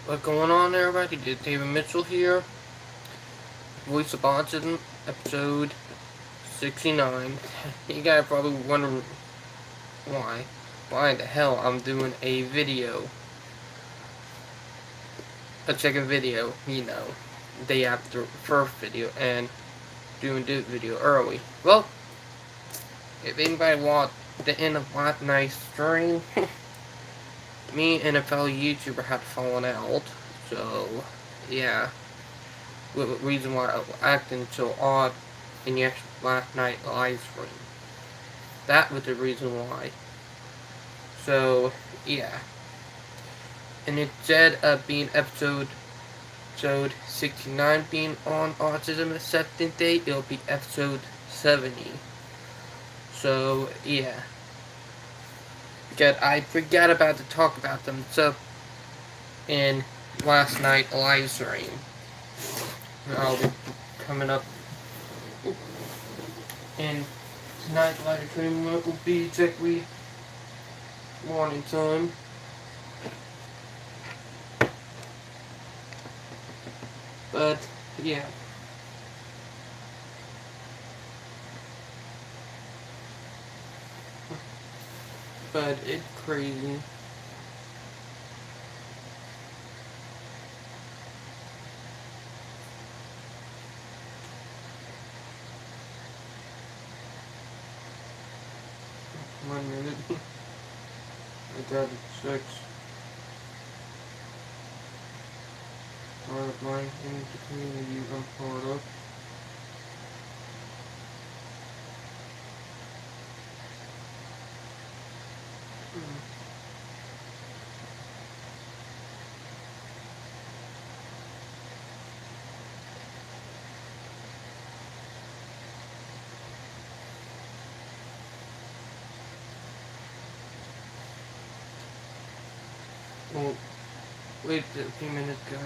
What's going on, everybody? It's David Mitchell here, voice of Autism, episode 69. You guys probably wonder why the hell I'm doing a video, a second video, day after the first video, and doing this video early. Well, if anybody watched the end of last night's stream, me and a fellow YouTuber had fallen out, so, yeah. The reason why I was acting so odd in last night live stream. That was the reason why. So, yeah. And instead of being episode 69 being on Autism Acceptance Day, it'll be episode 70. So, yeah. Because I forgot about to talk about them stuff in last night live stream. I'll be coming up in tonight live stream will be exactly morning time. But yeah. But it's crazy. One minute. I got it 6. Part of my in the community I'm part of. Well, wait a few minutes, guys.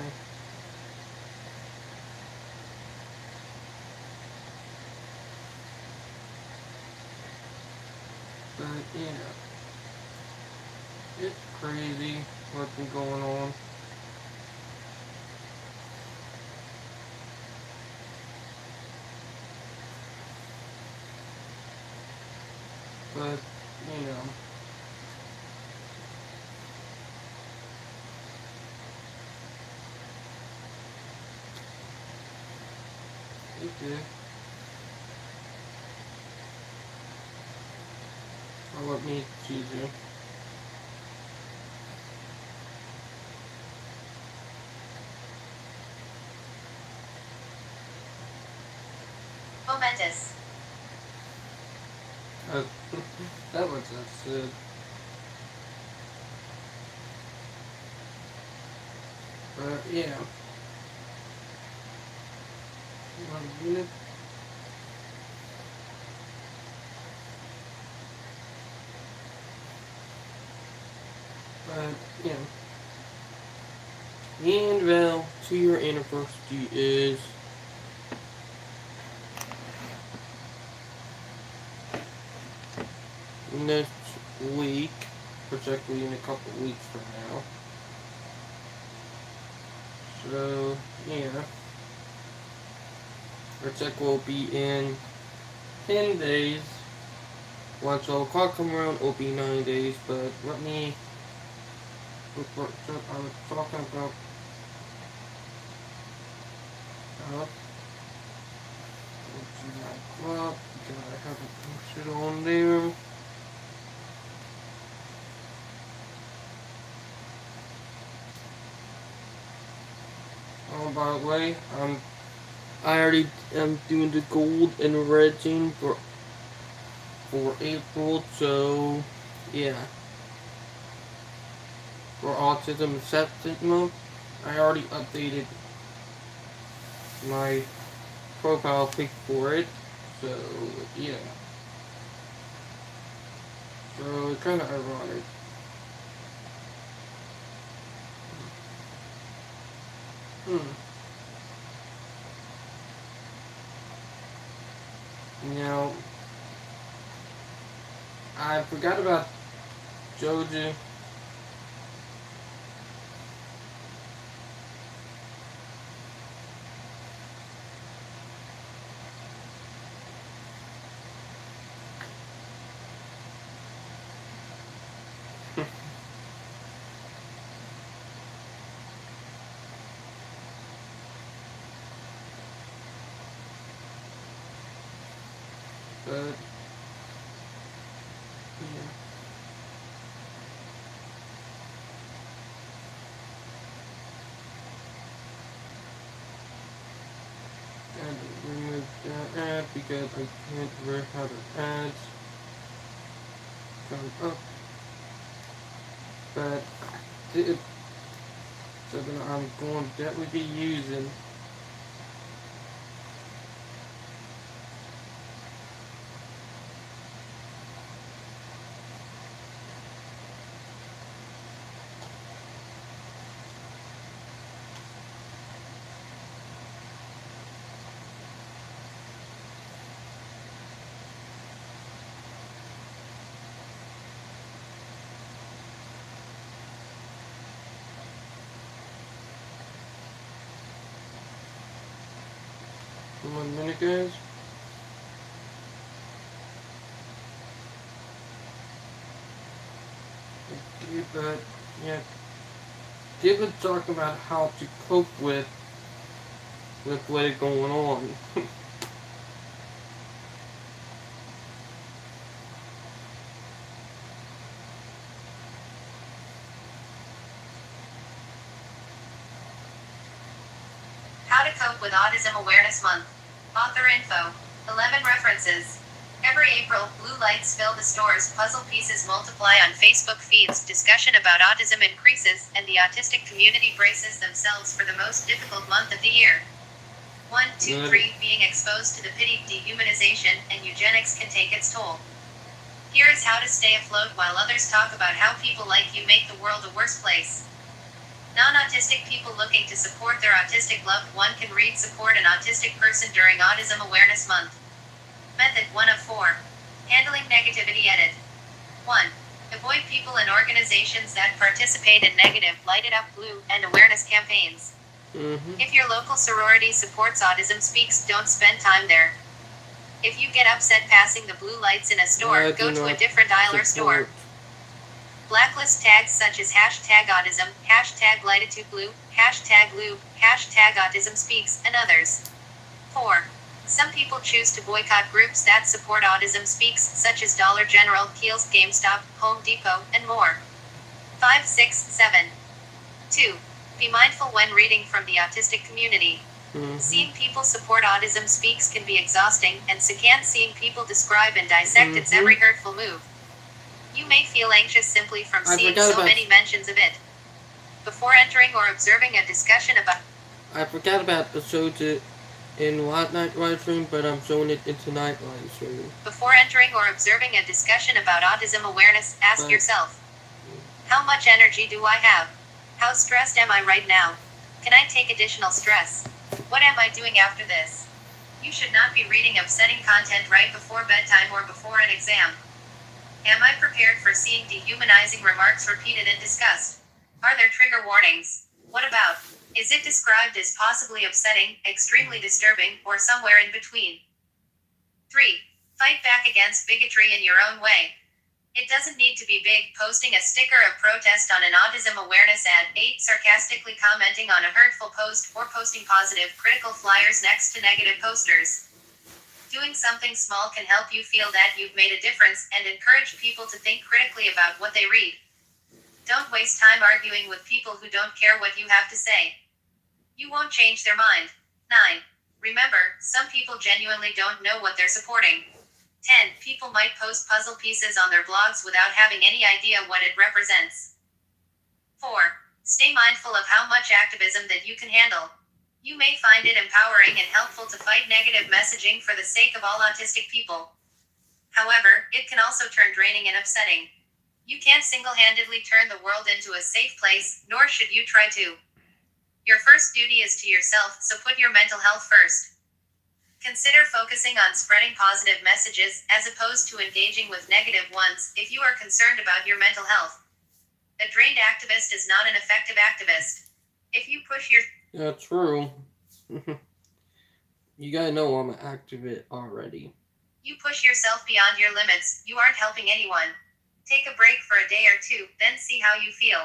But yeah, it's crazy what's been going on. But, you know. It's good. I'll let me choose you. Momentous. That was good. But yeah. 1 minute. But yeah. And well, 2-year anniversary is next week, particularly in a couple weeks from now. So, yeah. Our check will be in 10 days. Once 12 o'clock come around, it'll be 9 days, but let me look what I was talking about. Club, because I haven't posted on there. Oh, by the way, I already am doing the gold and red team for April, so yeah. For Autism Acceptance Month, I already updated my profile pic for it, so yeah. So it's kind of ironic. Now, I forgot about Joji. but yeah. And remove that ad because I can't really have an ads coming up. But I did, so then I'm going to definitely be using in 1 minute, guys. But yeah, David talking about how to cope with what is going on. How to Cope with Autism Awareness Month. Author info. 11 references. Every April, blue lights fill the stores, puzzle pieces multiply on Facebook feeds, discussion about autism increases, and the autistic community braces themselves for the most difficult month of the year. 1, 2, 3. Being exposed to the pity, dehumanization, and eugenics can take its toll. Here is how to stay afloat while others talk about how people like you make the world a worse place. Non-autistic people looking to support their autistic loved one can read Support an Autistic Person During Autism Awareness Month. Method 1 of 4. Handling Negativity Edit. 1. Avoid people and organizations that participate in negative, light it up blue, and awareness campaigns. If your local sorority supports Autism Speaks, don't spend time there. If you get upset passing the blue lights in a store, go to a different aisle or store. Blacklist tags such as #autism, #latitudeblue, #lube, #autismspeaks, and others. 4. Some people choose to boycott groups that support Autism Speaks, such as Dollar General, Kiehl's, GameStop, Home Depot, and more. 5, 6, 7. 2. Be mindful when reading from the autistic community. Seeing people support Autism Speaks can be exhausting, and so can seeing people describe and dissect its every hurtful move. You may feel anxious simply from seeing so many mentions of it. Before entering or observing a discussion about... I forgot about the show in Late Night live stream, but I'm showing it in tonight live stream. Before entering or observing a discussion about autism awareness, ask yourself, how much energy do I have? How stressed am I right now? Can I take additional stress? What am I doing after this? You should not be reading upsetting content right before bedtime or before an exam. Am I prepared for seeing dehumanizing remarks repeated and discussed? Are there trigger warnings? What about? Is it described as possibly upsetting, extremely disturbing, or somewhere in between? 3. Fight back against bigotry in your own way. It doesn't need to be big, posting a sticker of protest on an autism awareness ad, 8. Sarcastically commenting on a hurtful post, or posting positive, critical flyers next to negative posters. Doing something small can help you feel that you've made a difference and encourage people to think critically about what they read. Don't waste time arguing with people who don't care what you have to say. You won't change their mind. 9. Remember, some people genuinely don't know what they're supporting. 10. People might post puzzle pieces on their blogs without having any idea what it represents. 4. Stay mindful of how much activism that you can handle. You may find it empowering and helpful to fight negative messaging for the sake of all autistic people. However, it can also turn draining and upsetting. You can't single-handedly turn the world into a safe place, nor should you try to. Your first duty is to yourself, so put your mental health first. Consider focusing on spreading positive messages, as opposed to engaging with negative ones, if you are concerned about your mental health. A drained activist is not an effective activist. If you push your... Yeah, true. You gotta know I'm an activist already. You push yourself beyond your limits, you aren't helping anyone. Take a break for a day or two, then see how you feel.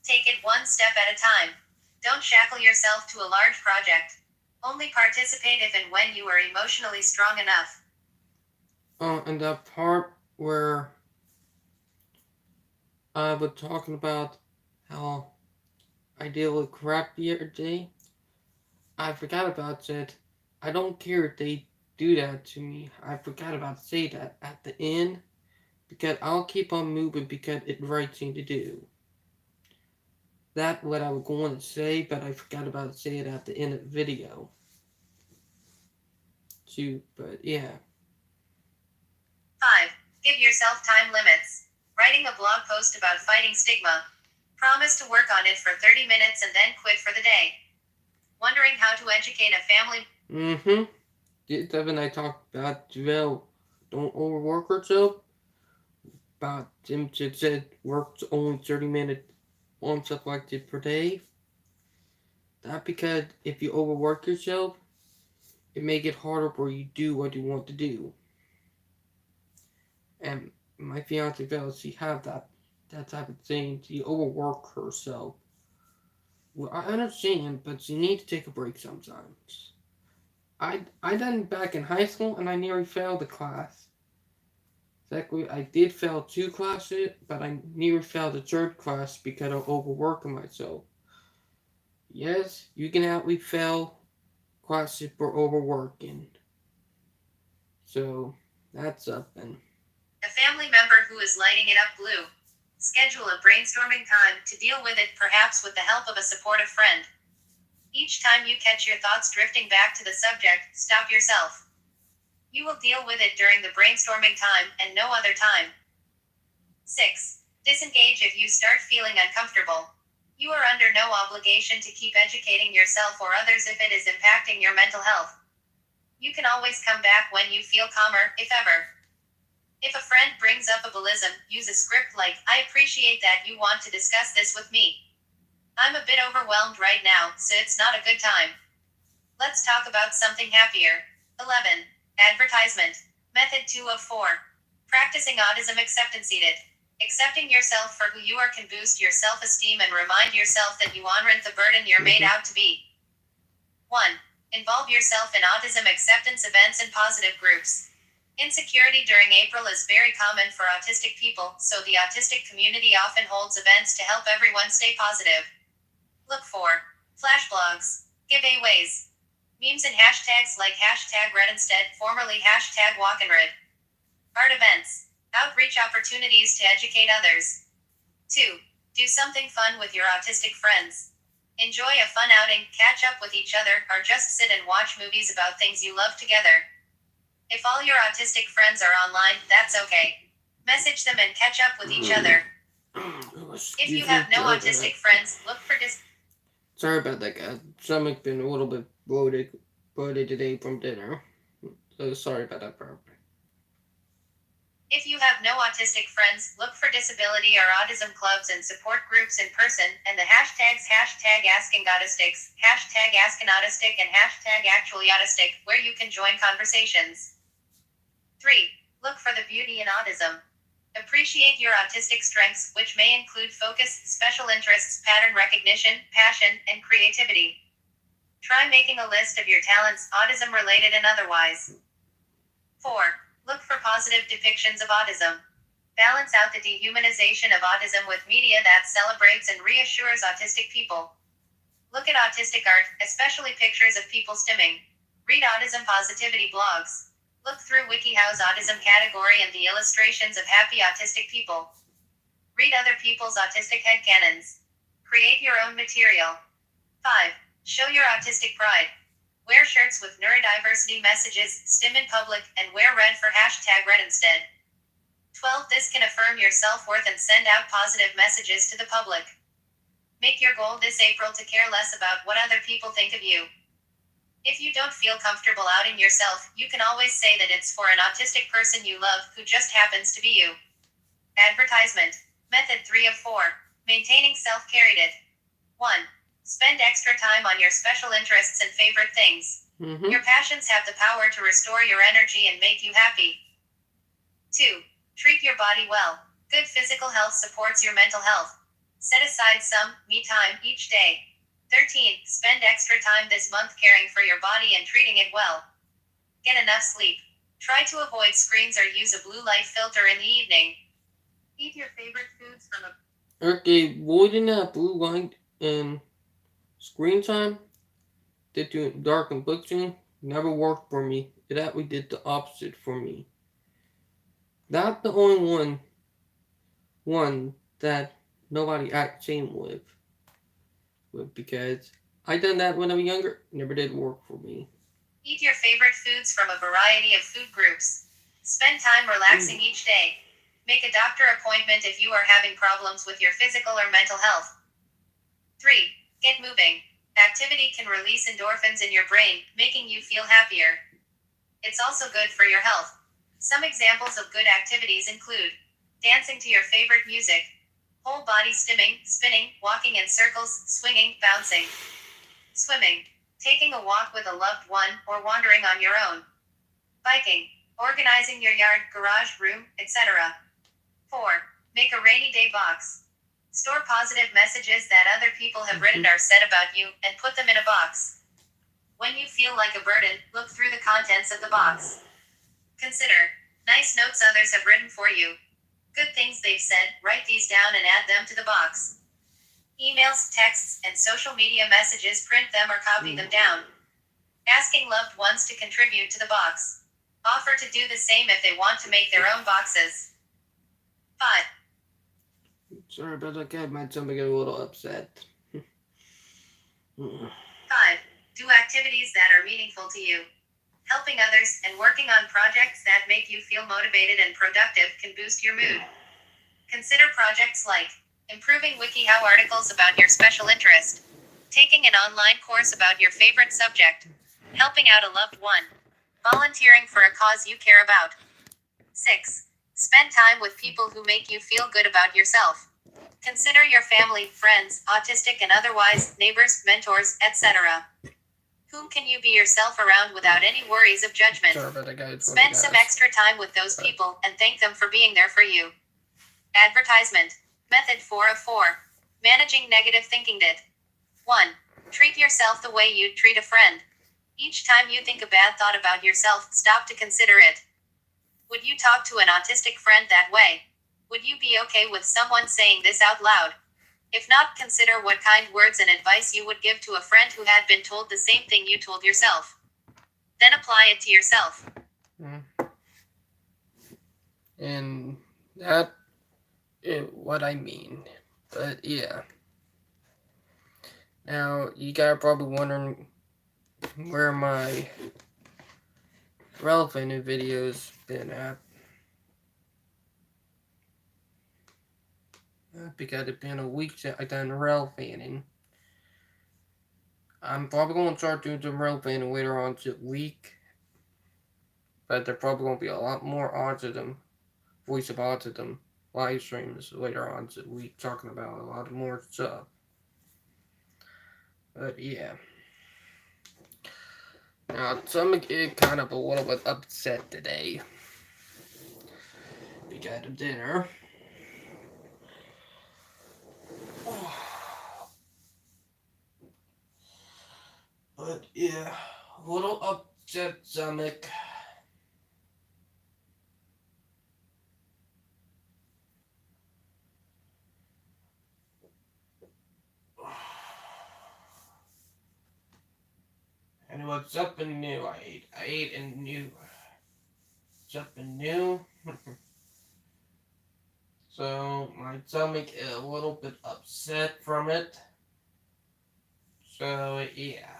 Take it one step at a time. Don't shackle yourself to a large project. Only participate if and when you are emotionally strong enough. And that part where I was talking about how I deal with crap the other day, I forgot about that. I don't care if they do that to me. I forgot about to say that at the end because I'll keep on moving because it's the right thing to do. That's what I was going to say, but I forgot about to say it at the end of the video. Too, but yeah. 5. Give yourself time limits. Writing a blog post about fighting stigma. Promise to work on it for 30 minutes and then quit for the day. Wondering how to educate a family. Devin and I talked about Javelle don't overwork herself. About Jim just said works only 30 minutes on stuff like this per day. Not because if you overwork yourself, it make it harder for you to do what you want to do. And my fiance Val, she have that type of thing. She overwork herself. Well, I understand, but you need to take a break sometimes. I done back in high school and I nearly failed a class. Exactly, I did fail two classes, but I nearly failed the third class because of overworking myself. Yes, you can actually fail classes for overworking. So that's something. A family member who is lighting it up blue. Schedule a brainstorming time to deal with it, perhaps with the help of a supportive friend. Each time you catch your thoughts drifting back to the subject, stop yourself. You will deal with it during the brainstorming time and no other time. 6. Disengage if you start feeling uncomfortable. You are under no obligation to keep educating yourself or others if it is impacting your mental health. You can always come back when you feel calmer, if ever. If a friend brings up ableism, use a script like, I appreciate that you want to discuss this with me. I'm a bit overwhelmed right now, so it's not a good time. Let's talk about something happier. 11. Advertisement. Method 2 of 4. Practicing autism acceptance seated. Accepting yourself for who you are can boost your self-esteem and remind yourself that you aren't the burden you're made out to be. 1. Involve yourself in autism acceptance events and positive groups. Insecurity during April is very common for autistic people, so the autistic community often holds events to help everyone stay positive. Look for flash blogs, giveaways, memes and hashtags like hashtag #RedInstead, formerly hashtag WalkInRed. Art events, outreach opportunities to educate others. 2. Do something fun with your autistic friends. Enjoy a fun outing, catch up with each other, or just sit and watch movies about things you love together. If all your autistic friends are online, that's okay. Message them and catch up with each other. If you have no autistic friends, look for Sorry about that, guys. Stomach been a little bit bloated today from dinner. So sorry about that, part. If you have no autistic friends, look for disability or autism clubs and support groups in person, and the hashtags hashtag AskingAutistics, hashtag AskAnAutistic, and hashtag ActuallyAutistic, where you can join conversations. 3. Look for the beauty in autism. Appreciate your autistic strengths, which may include focus, special interests, pattern recognition, passion, and creativity. Try making a list of your talents, autism related and otherwise. 4. Look for positive depictions of autism. Balance out the dehumanization of autism with media that celebrates and reassures autistic people. Look at autistic art, especially pictures of people stimming. Read autism positivity blogs. Look through WikiHow's autism category and the illustrations of happy autistic people. Read other people's autistic headcanons. Create your own material. 5. Show your autistic pride. Wear shirts with neurodiversity messages, stim in public, and wear red for hashtag #RedInstead. 12. This can affirm your self-worth and send out positive messages to the public. Make your goal this April to care less about what other people think of you. If you don't feel comfortable outing yourself, you can always say that it's for an autistic person you love who just happens to be you. Advertisement. Method 3 of 4. Maintaining self-care. 1. Spend extra time on your special interests and favorite things. Your passions have the power to restore your energy and make you happy. 2. Treat your body well. Good physical health supports your mental health. Set aside some me time each day. 13. Spend extra time this month caring for your body and treating it well. Get enough sleep. Try to avoid screens or use a blue light filter in the evening. Eat your favorite foods from a... Okay, avoiding that blue light and screen time did to dark and complexion never worked for me. It actually did the opposite for me. Not the only one that nobody act same with because I done that when I was younger. Never did work for me. Eat your favorite foods from a variety of food groups. Spend time relaxing each day. Make a doctor appointment if you are having problems with your physical or mental health. 3. Get moving. Activity can release endorphins in your brain, making you feel happier. It's also good for your health. Some examples of good activities include dancing to your favorite music, whole body stimming, spinning, walking in circles, swinging, bouncing, swimming, taking a walk with a loved one, or wandering on your own, biking, organizing your yard, garage, room, etc. 4. Make a rainy day box. Store positive messages that other people have written or said about you, and put them in a box. When you feel like a burden, look through the contents of the box. Consider nice notes others have written for you. Good things they've said, write these down and add them to the box. Emails, texts, and social media messages, print them or copy them down. Asking loved ones to contribute to the box. Offer to do the same if they want to make their own boxes. 5. Sorry about that, guy. My stomach get a little upset. 5. Do activities that are meaningful to you. Helping others and working on projects that make you feel motivated and productive can boost your mood. Consider projects like improving WikiHow articles about your special interest, taking an online course about your favorite subject, helping out a loved one, volunteering for a cause you care about. 6. Spend time with people who make you feel good about yourself. Consider your family, friends, autistic and otherwise, neighbors, mentors, etc. Whom can you be yourself around without any worries of judgment? Sorry about that, guys. Spend some extra time with those people and thank them for being there for you. Advertisement. Method 4 of 4. Managing negative thinking. 1. Treat yourself the way you'd treat a friend. Each time you think a bad thought about yourself, stop to consider it. Would you talk to an autistic friend that way? Would you be okay with someone saying this out loud? If not, consider what kind words and advice you would give to a friend who had been told the same thing you told yourself. Then apply it to yourself. And that is what I mean. But yeah. Now, you guys are probably wondering where my relevant videos been at. Because it's been a week since I done rail fanning. I'm probably going to start doing some rail fanning later on this week. But there probably going to be a lot more autism, voice of autism live streams later on this week talking about a lot more stuff. But yeah. Now, some get kind of a little bit upset today. We got a dinner. But yeah, a little upset stomach. And what's something new I ate and new. Something new. So my stomach is a little bit upset from it. So yeah.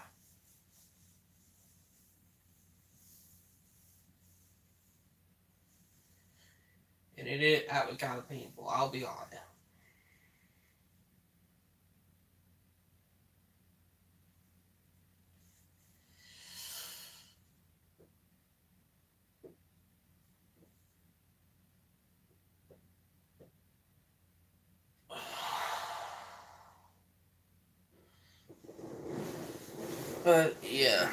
And it is actually kind of painful, I'll be honest. But yeah.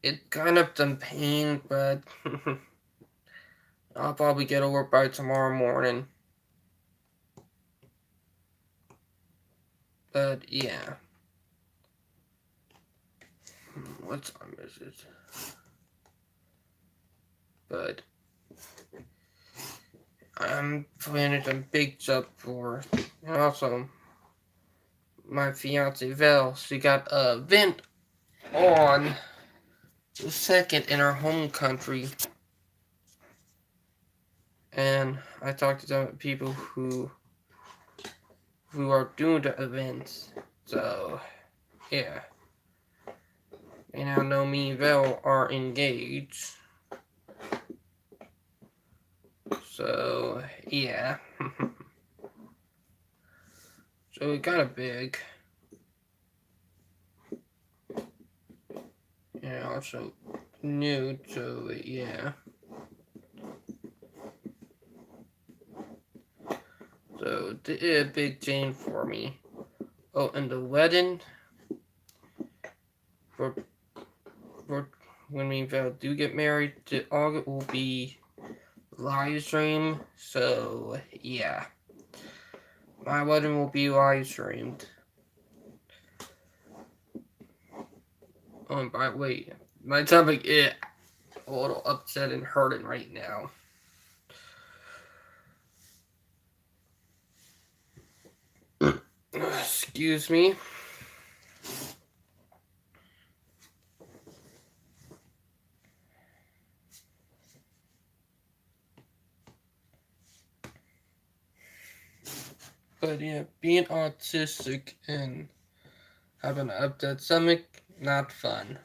It's kind of some pain, but I'll probably get over it by tomorrow morning. But yeah. What's our message? but I'm planning a big job for. And also, my fiance Val, she got a event on the second in her home country, and I talked to some people who are doing the events. So yeah, they now know me and Val are engaged. So yeah, so it got a big. Yeah, also new to it, yeah. So a big change for me. Oh, and the wedding for for when we do get married, the August will be live stream. So yeah, my wedding will be live streamed. Oh, and by the way, my stomach is a little upset and hurting right now. Excuse me. But yeah, being autistic and having an upset stomach, not fun.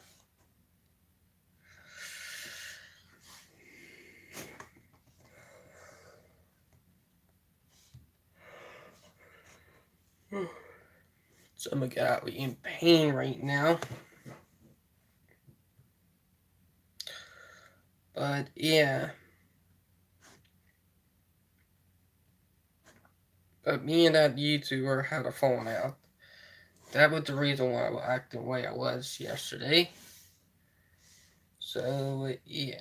Stomach out in pain right now. But yeah. But me and that YouTuber had a falling out. That was the reason why I was acting the way I was yesterday. So yeah.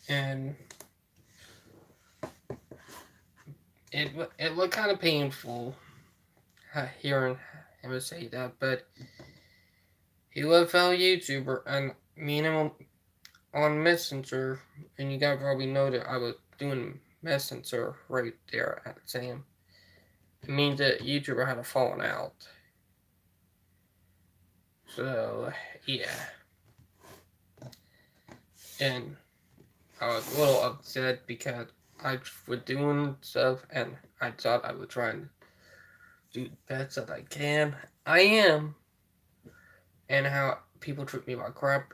And it was kind of painful hearing him say that, but he was a fellow YouTuber, and me and him on Messenger, and you guys probably know that I was doing Messenger right there at Sam. It means that YouTuber had a falling out. So yeah. And I was a little upset because I was doing stuff and I thought I was trying to do the best that I can. I am. And how people treat me like crap.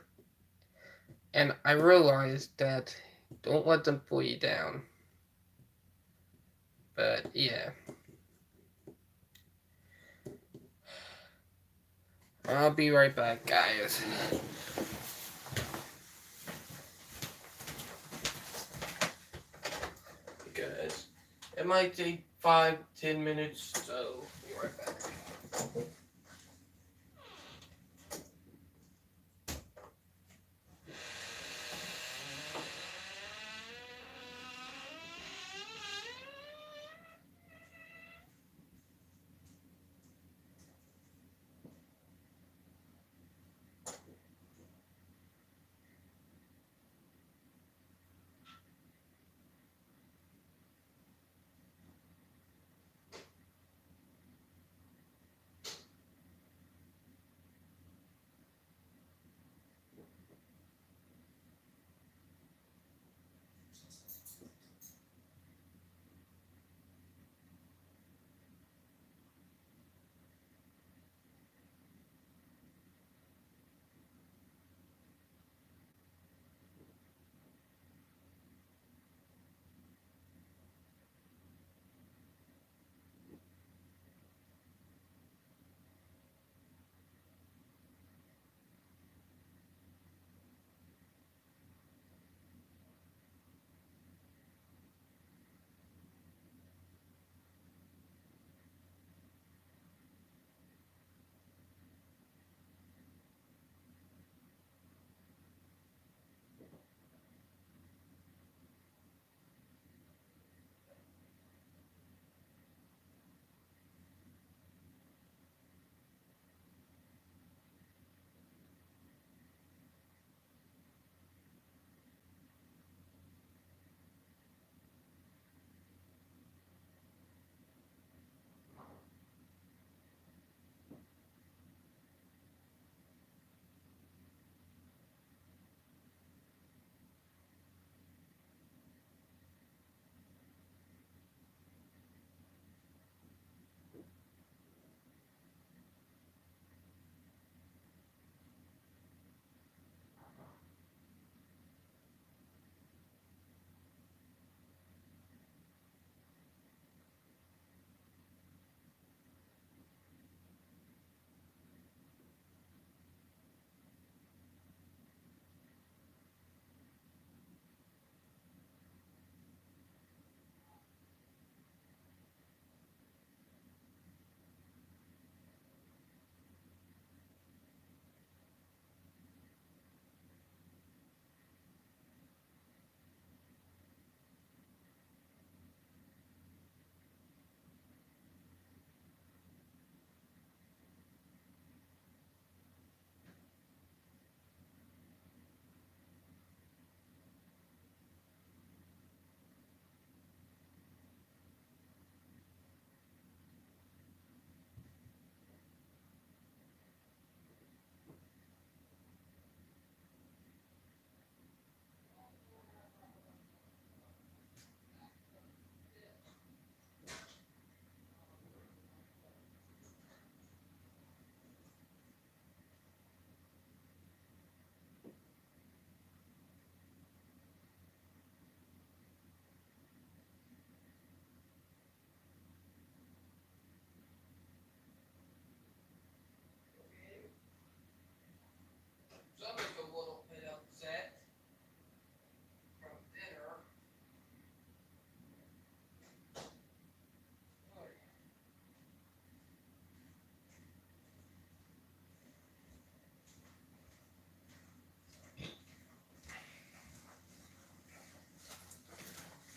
And I realized that don't let them pull you down. But yeah. I'll be right back, guys. Because it might take 5-10 minutes, so be right back.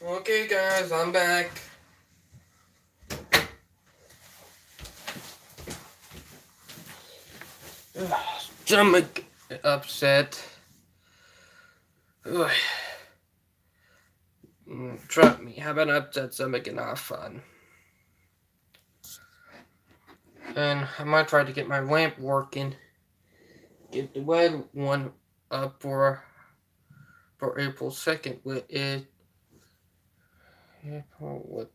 Okay, guys, I'm back. Stomach upset. Ugh. Trust me, having an upset stomach is not fun. And I might try to get my lamp working. Get the red one up for April 2nd. With it, April, what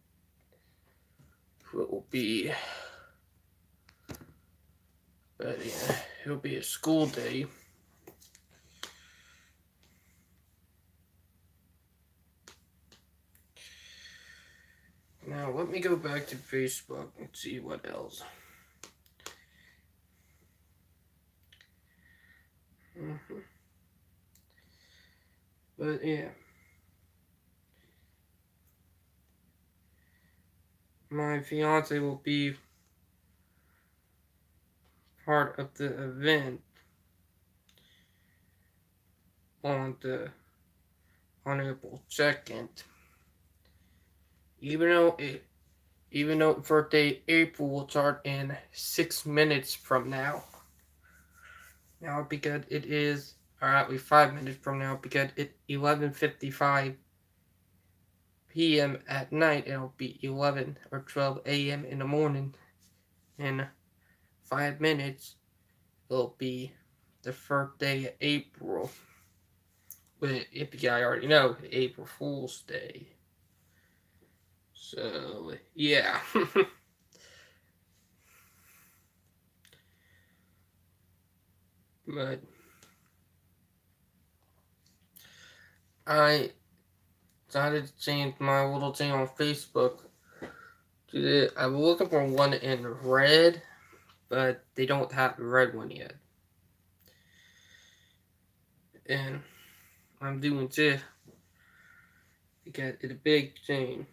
will be? But yeah, it'll be a school day. Now let me go back to Facebook and see what else. But yeah, my fiance will be part of the event on April 2nd. Even though birthday April will start in 6 minutes from now. Now because it is, or actually 5 minutes from now, because it's 11:55 p.m. at night. It'll be 11 or 12 a.m. in the morning. In 5 minutes, it'll be the first day of April. But if you guys already know, April Fool's Day. So yeah. But I decided to change my little thing on Facebook. I was looking for one in red, but they don't have the red one yet. And I'm doing this because it's a big thing.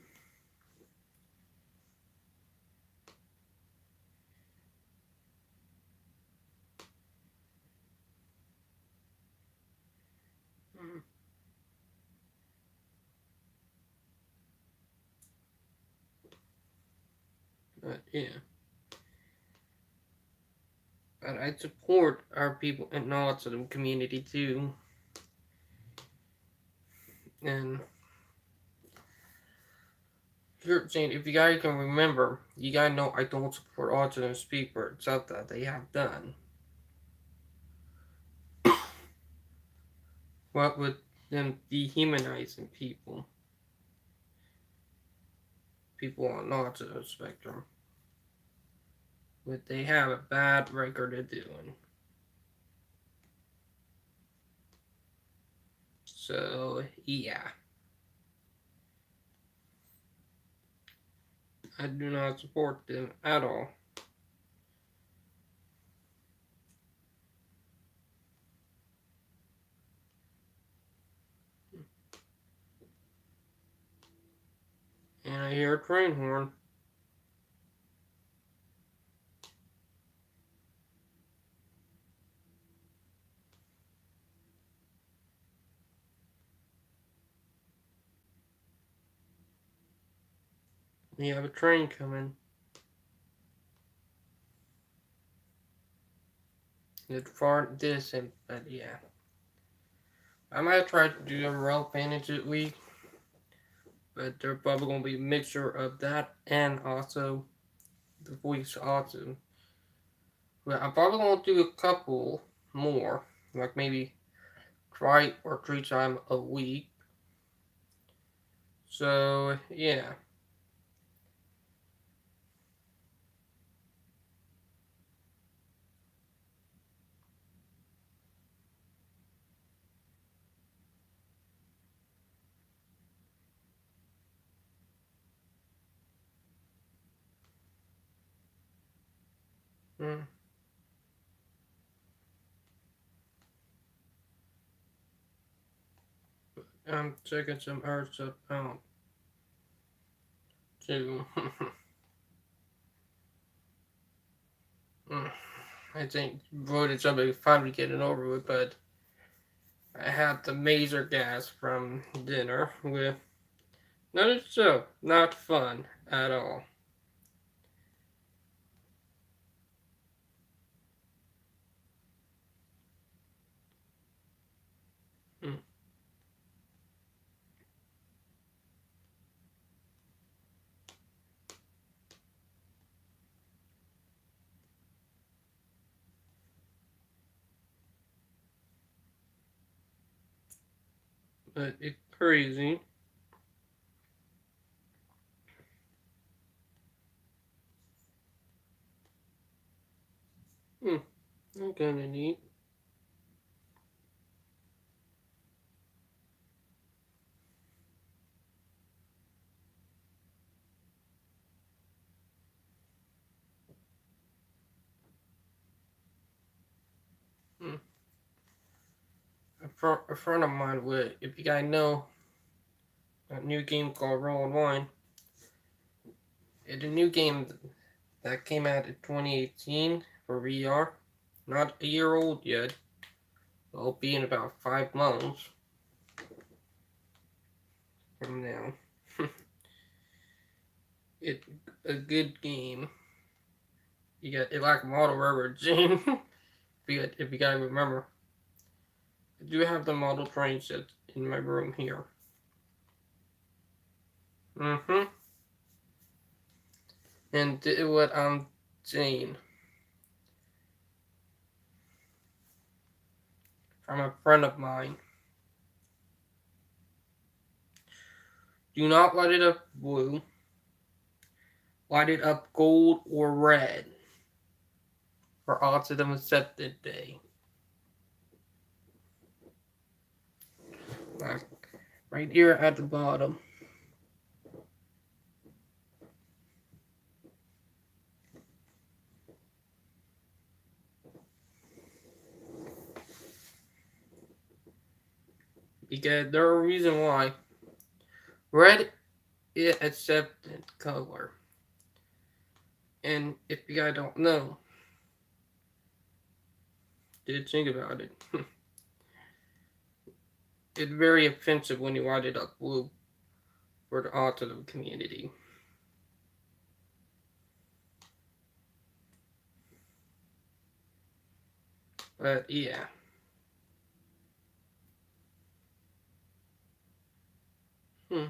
But yeah. But I support our people in the autism community too. And you're saying, if you guys can remember, you guys know I don't support autism speakers, except that they have done. What with them dehumanizing people on autism spectrum, what they have a bad record of doing. So yeah, I do not support them at all. And I hear a train horn. We have a train coming. It's far distant, but yeah. I might try to do a rail manage it week, but they're probably gonna be a mixture of that and also the voice autism. But I'm probably gonna do a couple more, like maybe twice or 3 times a week. So yeah. Mm. I'm taking some herbs up out too. I think voted somebody finally getting over with, but I had the major gas from dinner with Not a show. Not fun at all. Hmm. But it's crazy. Hmm. I'm gonna need. Hmm. A friend of mine would, if you guys know a new game called Roll and Wine, it's a new game that came out in 2018 for VR. Not a year old yet. It'll be in about 5 months from now. It's a good game. You got it like model railroad Gene. if you gotta remember. I do have the model train set in my room here. Mm-hmm. And do what I'm saying from a friend of mine. Do not light it up blue. Light it up gold or red for Autism Accepted Day. Like right here at the bottom. Because there are a reason why. Red is accepted color. And if you guys don't know, did think about it. It's very offensive when you light it up blue for the autism community. But yeah. Hmm.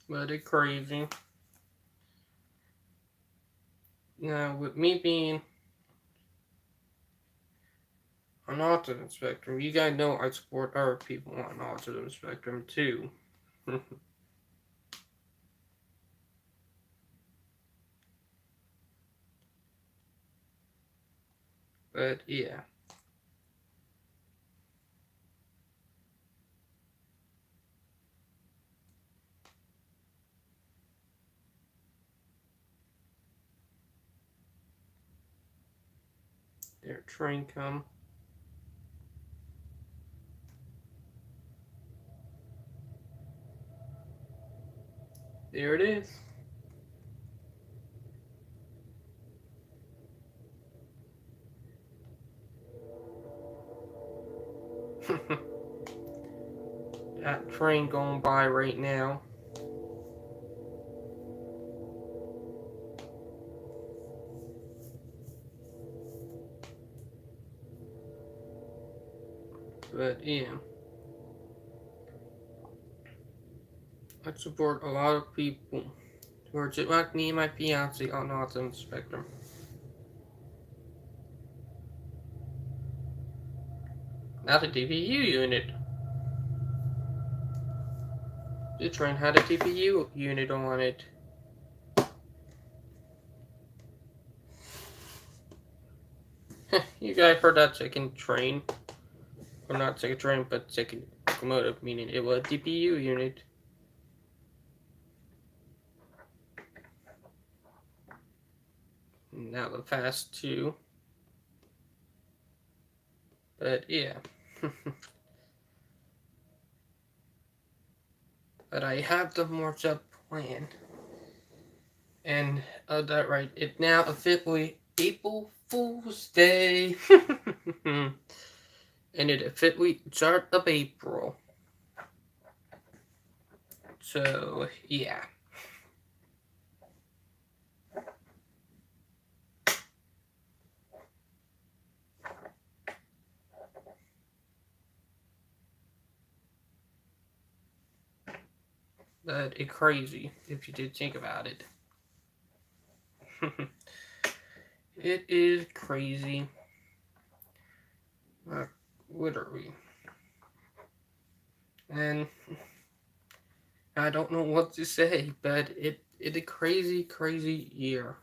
But it's crazy. Now, with me being on autism spectrum, you guys know I support other people on autism spectrum too. But yeah. There, train come. There it is. That train going by right now. But yeah. I support a lot of people who are just like me and my fiance on autism spectrum. Not a TPU unit. The train had a TPU unit on it. You guys heard that second train. Or not second train, but second locomotive, meaning it was a TPU unit. Now the fast 2. But yeah. But I have the more up plan. And that right, it now officially April Fool's Day. ended officially start of April. So yeah. But it's crazy if you did think about it. It is crazy. Literally. And I don't know what to say, but it's a crazy, crazy year.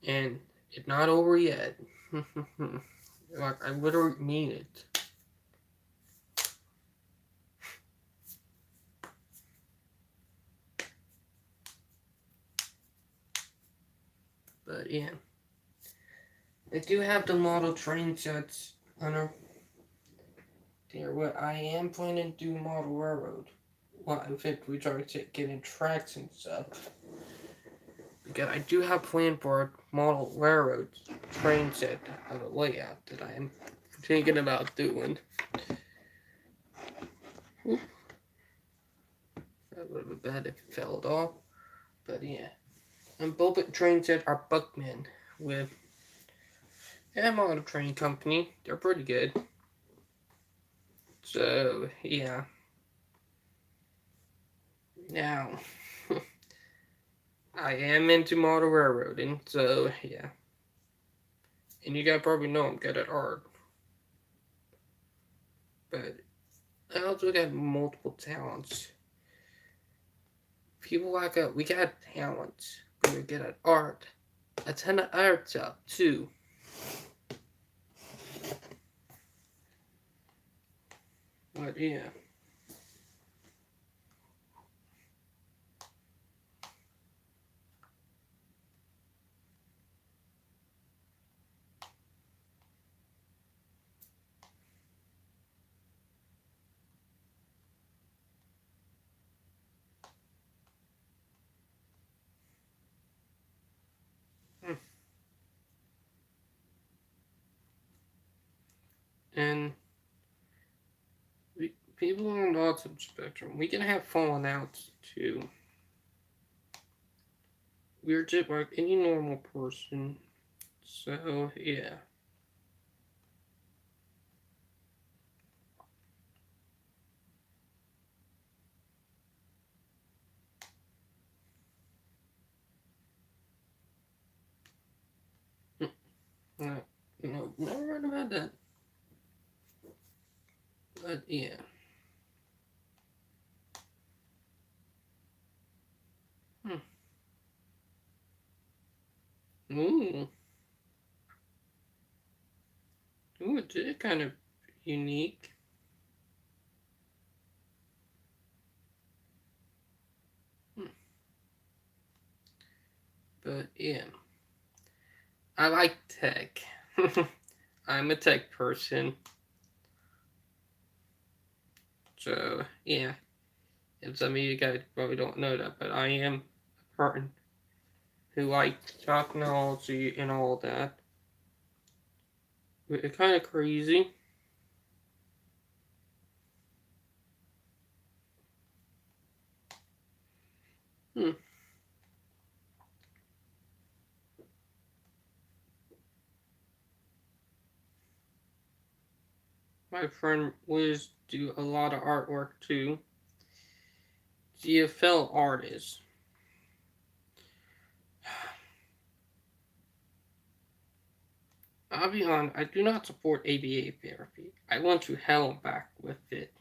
And it's not over yet. Like, I literally mean it. But yeah. I do have the model train sets on there. What I am planning to do model railroad. Well, I think we start getting tracks and stuff. Because I do have planned for a model railroad train set of a layout that I am thinking about doing. Oop. That would have been bad if it fell off. But yeah. And both train sets are Buckman with a model train company. They're pretty good. So yeah. Now I am into model railroading, so yeah. And you guys probably know I'm good at art. But I also got multiple talents. People like we got talents. We're good at art. A ton of art stuff too. But yeah. And people on the autism spectrum, we can have falling outs too. We're just like any normal person. So yeah. No, never heard about that. But yeah. Hmm. Ooh. Ooh, it's kind of unique. Hmm. But yeah. I like tech. I'm a tech person. So yeah. And some of you guys probably don't know that, but I am a person who likes technology and all that. It's kind of crazy. Hmm. My friend Liz do a lot of artwork too. She a fellow artist. I'll be honest, I do not support ABA therapy. I want to hell back with it.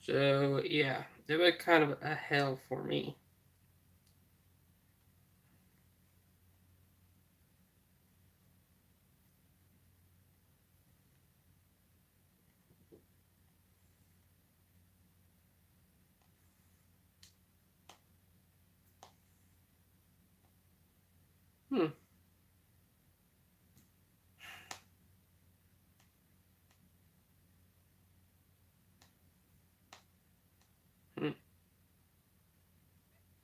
So yeah, it was kind of a hell for me. Hmm. Hmm.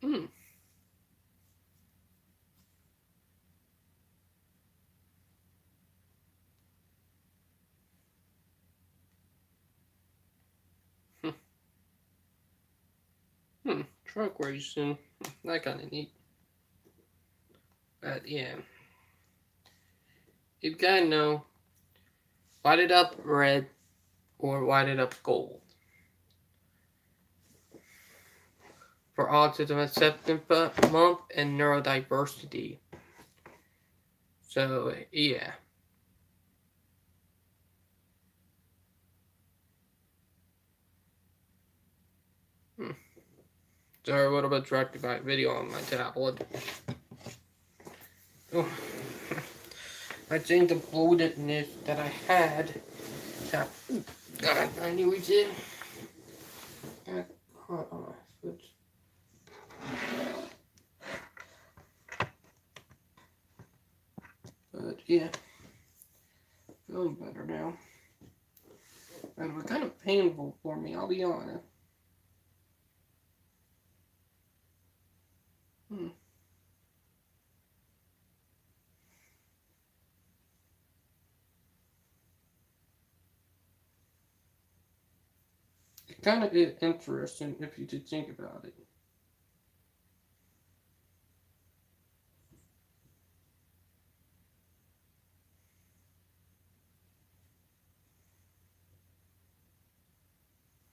Hmm. truck racing. That kind of neat. But yeah, you gotta know, light it up red or light it up gold. For Autism Acceptance Month and Neurodiversity. So, yeah. Hmm. Sorry, a little bit distracted by video on my tablet. Oh. I think the bloatedness that I had. God, I knew we did. Got caught on my foot. But yeah, feeling better now. It was kind of painful for me, I'll be honest. Hmm. It kind of is interesting if you did think about it.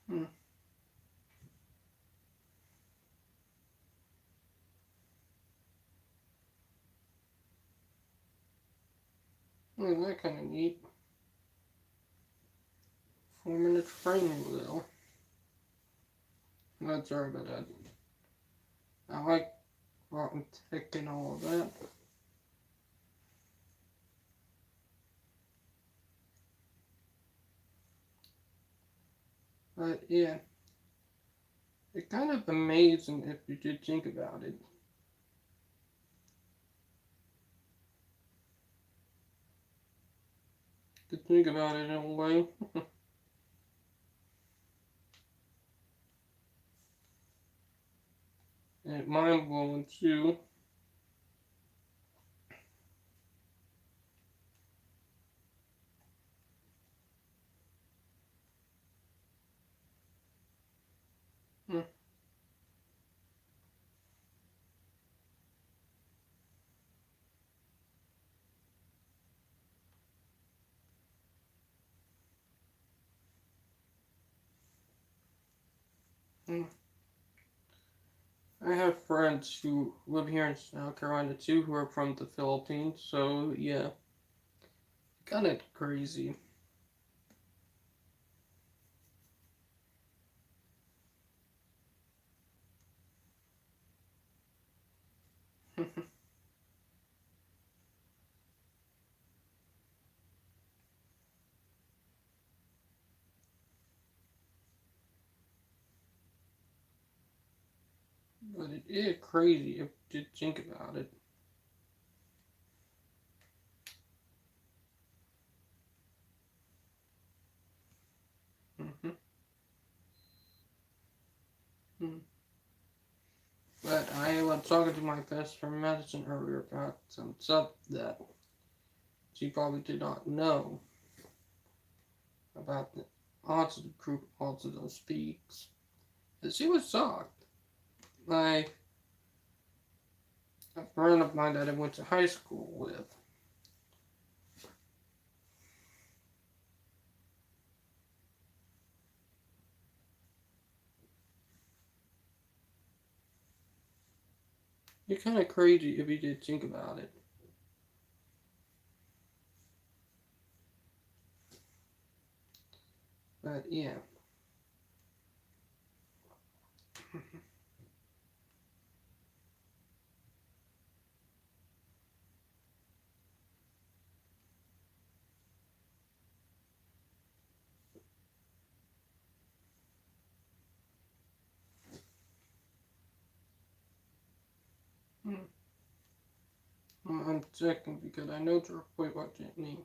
Hmm. Well, that kind of neat. 4 minutes training wheel. Not sorry about that. I like rotten tech and all of that. But yeah, it's kind of amazing if you did think about it. To think about it in a way. And mind blowing too. Hmm. Hmm. I have friends who live here in South Carolina too who are from the Philippines, so yeah, kind of crazy. But it is crazy if you think about it. Mm-hmm. Mm-hmm. But I was talking to my best friend Madison earlier about some stuff that she probably did not know about the autism group Autism Speaks. And she was shocked. Like a friend of mine that I went to high school with. You're kind of crazy if you did think about it. But yeah. Hmm. I'm checking because I know to quite what that means.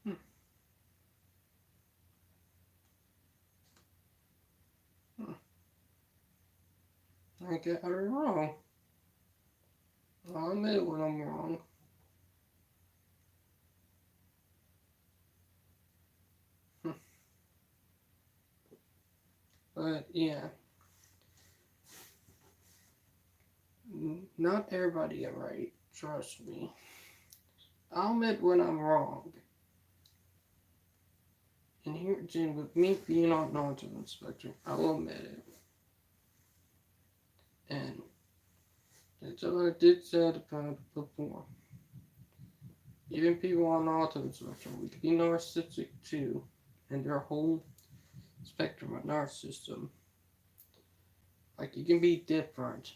Hmm. Hmm. I got it wrong. I'll admit when I'm wrong. But yeah, not everybody is right. Trust me. I'll admit when I'm wrong. And here, Jen, with me being on the autism spectrum, I will admit it. And that's what I did say about it before. Even people on the autism spectrum, we can be narcissistic too, and their whole spectrum of narcissism. Like, you can be different,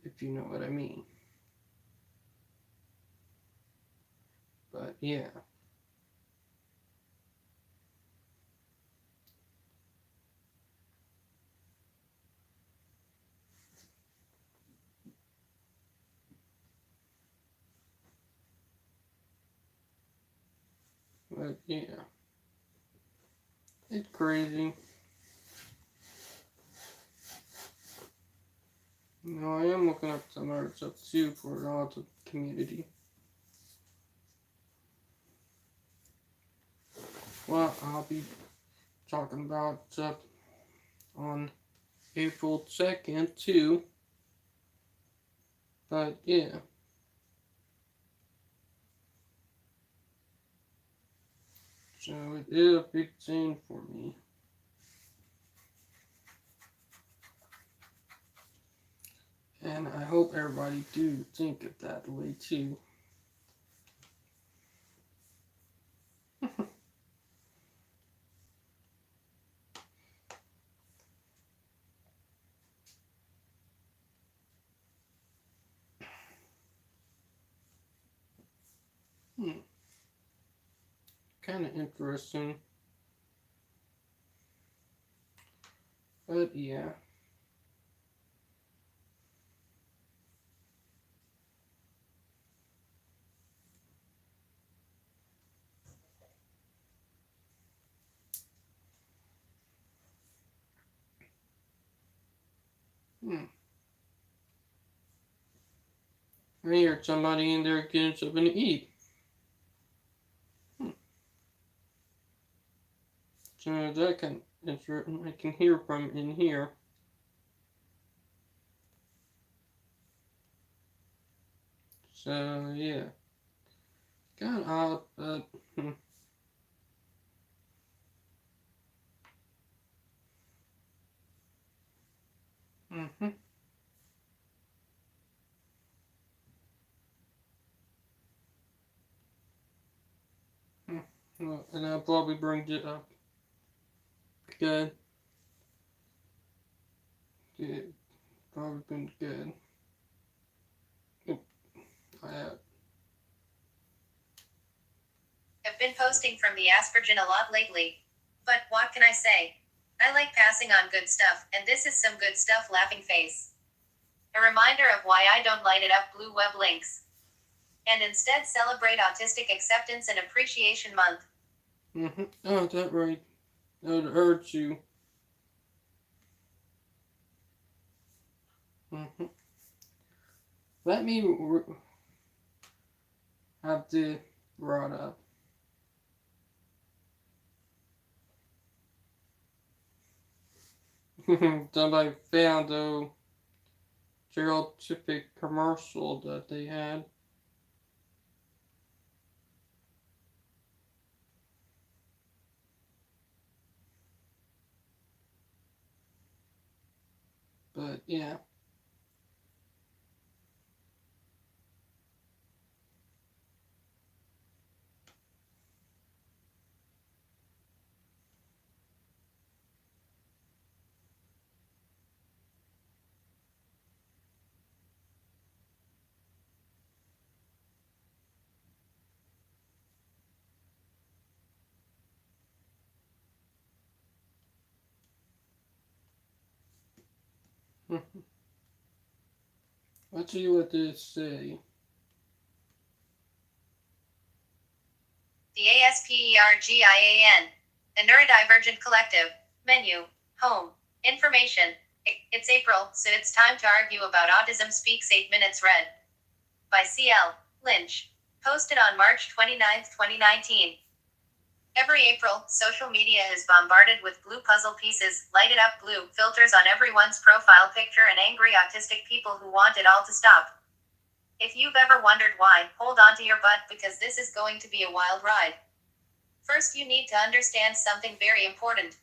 if you know what I mean. But yeah. But yeah. It's crazy. I am looking up some other stuff too for the autism community. Well, I'll be talking about stuff on April 2nd too. But yeah. So it is a big thing for me. And I hope everybody do think of that way too. Kind of interesting. But yeah. I heard somebody in there getting something to eat. So that can interesting. I can hear from in here. So yeah. Kind of odd, but mm-hmm. Well, and I'll probably bring it up. Good. Yeah, probably been good. I have. I've been posting from the Aspergen a lot lately. But what can I say? I like passing on good stuff, and this is some good stuff, laughing face. A reminder of why I don't light it up blue web links. And instead celebrate Autistic Acceptance and Appreciation Month. Mm-hmm. Oh, is that right? That would hurt you. Mm-hmm. Let me have to brought up. Somebody found the Gerald Chipic commercial that they had. But yeah. Let's see what this say. The ASPERGIAN. A Neurodivergent Collective. Menu. Home. Information. It's April, so it's time to argue about autism. Speaks 8 minutes read. By C.L. Lynch. Posted on March 29, 2019. Every April, social media is bombarded with blue puzzle pieces, lighted up blue, filters on everyone's profile picture, and angry autistic people who want it all to stop. If you've ever wondered why, hold on to your butt because this is going to be a wild ride. First, you need to understand something very important.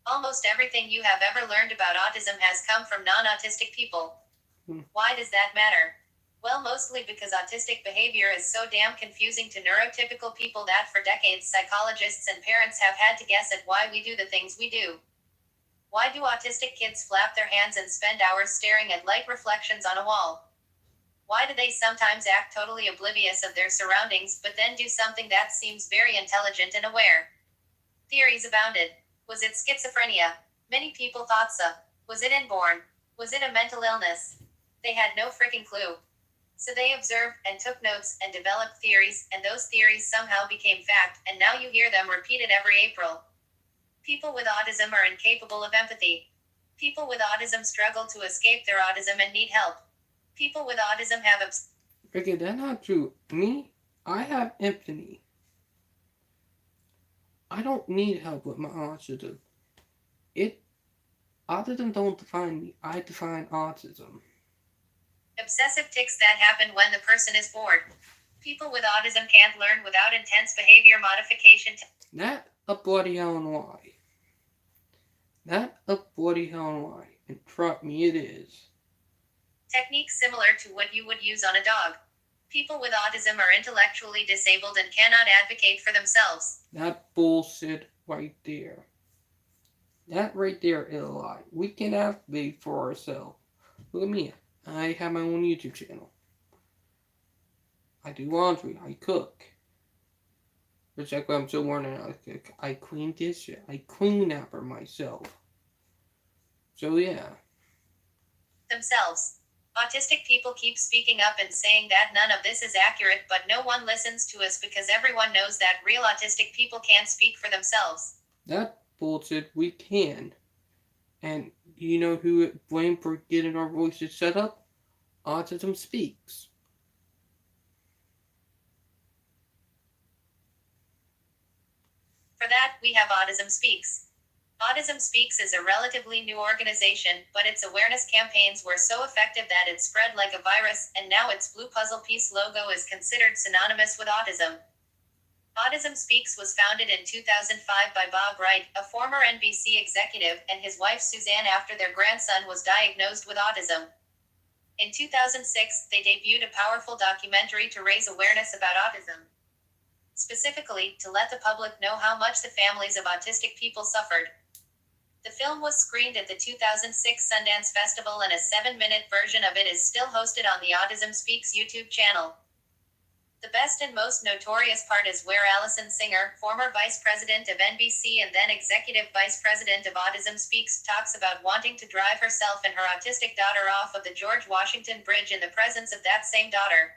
Almost everything you have ever learned about autism has come from non-autistic people. Why does that matter? Well, mostly because autistic behavior is so damn confusing to neurotypical people that for decades psychologists and parents have had to guess at why we do the things we do. Why do autistic kids flap their hands and spend hours staring at light reflections on a wall? Why do they sometimes act totally oblivious of their surroundings but then do something that seems very intelligent and aware? Theories abounded. Was it schizophrenia? Many people thought so. Was it inborn? Was it a mental illness? They had no freaking clue. So they observed and took notes and developed theories, and those theories somehow became fact, and now you hear them repeated every April. People with autism are incapable of empathy. People with autism struggle to escape their autism and need help. People with autism have Okay, that's not true. Me, I have empathy. I don't need help with my autism. Autism don't define me. I define autism. obsessive tics that happen when the person is bored. People with autism can't learn without intense behavior modification. That a bloody hell and why. That a bloody hell and why. And trust me, it is. Techniques similar to what you would use on a dog. People with autism are intellectually disabled and cannot advocate for themselves. That bullshit right there. That right there is a lie. We can advocate for ourselves. Look at me. I have my own YouTube channel. I do laundry. I cook. Which like I'm still learning how to cook. I clean dishes. I clean after myself. So yeah. Themselves. Autistic people keep speaking up and saying that none of this is accurate, but no one listens to us because everyone knows that real autistic people can't speak for themselves. That bullshit we can. And you know who blame for getting our voices set up? Autism Speaks. For that, we have Autism Speaks. Autism Speaks is a relatively new organization, but its awareness campaigns were so effective that it spread like a virus, and now its blue puzzle piece logo is considered synonymous with autism. Autism Speaks was founded in 2005 by Bob Wright, a former NBC executive, and his wife Suzanne after their grandson was diagnosed with autism. In 2006, they debuted a powerful documentary to raise awareness about autism. Specifically, to let the public know how much the families of autistic people suffered. The film was screened at the 2006 Sundance Festival, and a 7-minute version of it is still hosted on the Autism Speaks YouTube channel. The best and most notorious part is where Allison Singer, former vice president of NBC and then executive vice president of Autism Speaks, talks about wanting to drive herself and her autistic daughter off of the George Washington Bridge in the presence of that same daughter.